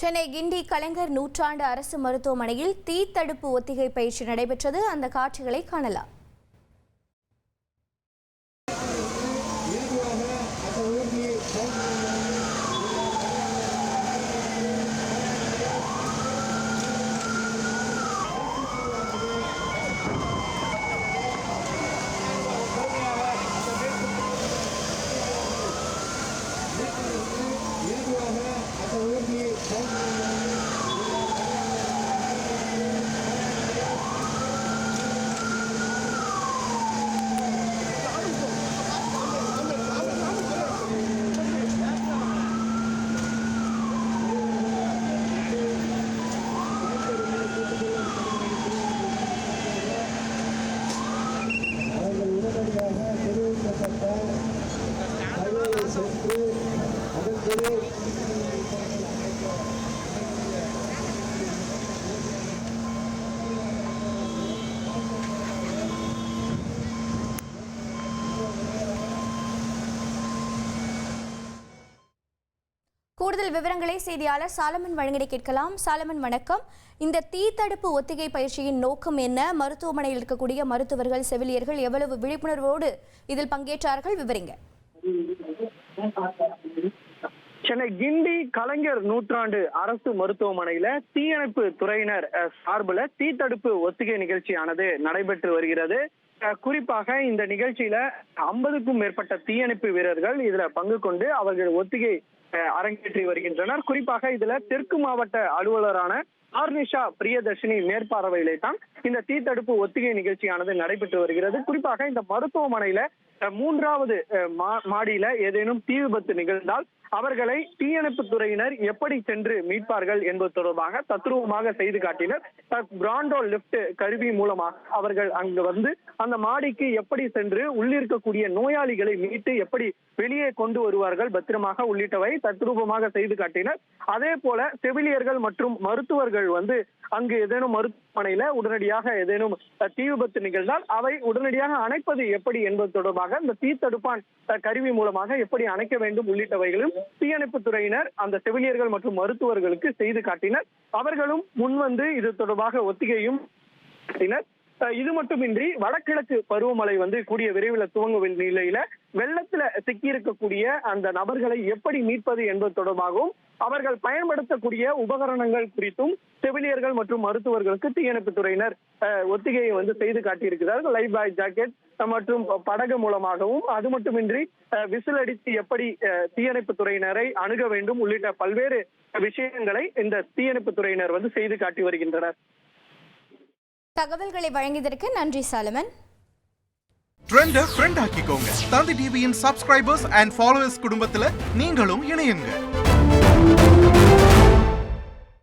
சென்னை கிண்டி கலைஞர் நூற்றாண்டு அரசு மருத்துவமனையில் தீ தடுப்பு ஒத்திகை பயிற்சி நடைபெற்றது. அந்த காட்சிகளை காணலாம். கூடுதல் விவரங்களை செய்தியாளர் சாலமன் வழங்கிட கேட்கலாம். சாலமன், வணக்கம். இந்த தீ தடுப்பு ஒத்திகை பயிற்சியின் நோக்கம் என்ன? மருத்துவமனையில் இருக்கக்கூடிய மருத்துவர்கள், செவிலியர்கள் எவ்வளவு விழிப்புணர்வோடு இதில் பங்கேற்றார்கள்? விவரிங்க. சென்னை கிண்டி கலைஞர் நூற்றாண்டு அரசு மருத்துவமனையில தீயணைப்பு துறையினர் சார்பில் தீ தடுப்பு ஒத்திகை நிகழ்ச்சியானது நடைபெற்று வருகிறது. குறிப்பாக இந்த நிகழ்ச்சியில 50க்கும் மேற்பட்ட தீயணைப்பு வீரர்கள் இதுல பங்கு கொண்டு அவர்கள் ஒத்திகை அரங்கேற்றி வருகின்றனர். குறிப்பாக இதுல தெற்கு மாவட்ட அலுவலரான ஆர்னிஷா பிரியதர்ஷினி மேற்பார்வையிலே தான் இந்த தீ தடுப்பு ஒத்திகை நிகழ்ச்சியானது நடைபெற்று வருகிறது. குறிப்பாக இந்த மருத்துவமனையில 3வது மாடியில ஏதேனும் தீ விபத்து நிகழ்ந்தால் அவர்களை தீயணைப்பு துறையினர் எப்படி சென்று மீட்பார்கள் என்பது தொடர்பாக தத்ரூபமாக செய்து காட்டினர். பிராண்டோ லிப்ட் கருவி மூலமாக அவர்கள் அங்கு வந்து அந்த மாடிக்கு எப்படி சென்று உள்ளிருக்கக்கூடிய நோயாளிகளை மீட்டு எப்படி வெளியே கொண்டு வருவார்கள் பத்திரமாக உள்ளிட்டவை தத்ரூபமாக செய்து காட்டினர். அதே போல செவிலியர்கள் மற்றும் மருத்துவர்கள் வந்து அங்கு ஏதேனும் மருத்துவமனையில உடனடியாக ஏதேனும் தீ விபத்து நிகழ்ந்தால் அவை உடனடியாக அணைப்பது எப்படி என்பது தொடர்பாக இந்த தீ தடுப்பான் கருவி மூலமாக எப்படி அணைக்க வேண்டும் உள்ளிட்டவைகளும் தீயணைப்பு துறையினர் அந்த செவிலியர்கள் மற்றும் மருத்துவர்களுக்கு செய்து காட்டினர். அவர்களும் முன்வந்து இது தொடர்பாக ஒத்திகையும் காட்டினர். இது மட்டுமின்றி வடகிழக்கு பருவமழை வந்து கூடிய விரைவில் துவங்கும் நிலையில வெள்ளத்துல சிக்கியிருக்கக்கூடிய அந்த நபர்களை எப்படி மீட்பது என்பது தொடர்பாகவும் அவர்கள் பயன்படுத்தக்கூடிய உபகரணங்கள் குறித்தும் செவிலியர்கள் மற்றும் மருத்துவர்களுக்கு தீயணைப்பு துறையினர் ஒத்திகையை வந்து செய்து காட்டியிருக்கிறார்கள். லைஃப் பாய் ஜாக்கெட் மற்றும் படகு மூலமாகவும், அது மட்டுமின்றி விசில் அடித்து எப்படி தீயணைப்பு துறையினரை அணுக வேண்டும் உள்ளிட்ட பல்வேறு விஷயங்களை இந்த தீயணைப்பு துறையினர் வந்து செய்து காட்டி வருகின்றனர். தகவல்களை வழங்கியதற்கு நன்றி சாலமன். ட்ரெண்டை ஃப்ரெண்ட் ஆக்கிக்கோங்க. தந்தி டிவியின் சப்ஸ்கிரைபர்ஸ் அண்ட் ஃபாலோவர்ஸ் குடும்பத்துல நீங்களும் இணையுங்க.